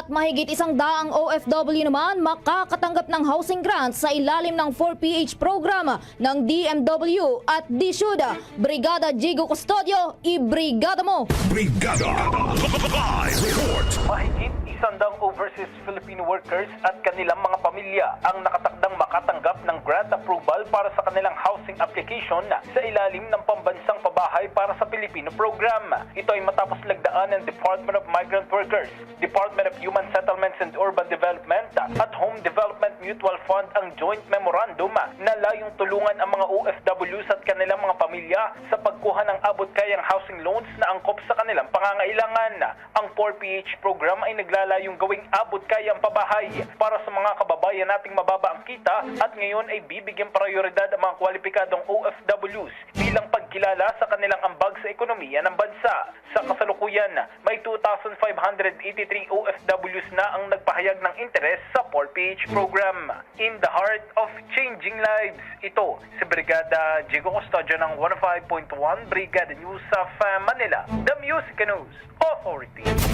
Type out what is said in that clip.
At mahigit 100 OFW naman makakatanggap ng housing grants sa ilalim ng 4PH program ng DMW at DSUD. Brigada Jigo Custodio, ibrigada mo! Brigada Live Report. Mahigit 100 overseas Filipino workers at kanilang mga pamilya ang nakatakdang makatanggap ng grant approval para sa kanilang housing application sa ilalim ng Pambansang Pabahay para sa Pilipino program. Ito ay matapos lagdaan ng Department of Migrant Workers, Department of Human Settlements and Urban Development at Home Development Mutual Fund ang joint memorandum na layong tulungan ang mga OFWs at kanilang mga pamilya sa pagkuha ng abot-kayang housing loans na angkop sa kanilang pangangailangan. Ang 4PH program ay naglalayong gawing abot-kayang pabahay para sa mga kababayan nating mababa ang kita at ngayon ay bibigyan prioridad ang mga kwalipikadong OFWs bilang pagkilala sa kanilang ambag sa ekonomiya ng bansa. Sa kasalukuyan, may 2,583 OFWs na ang nagpahayag ng interes sa 4PH program. In the heart of changing lives, ito si Brigada Jigo Custodio ng 105.1 Brigada News of Manila, the Music News Authority.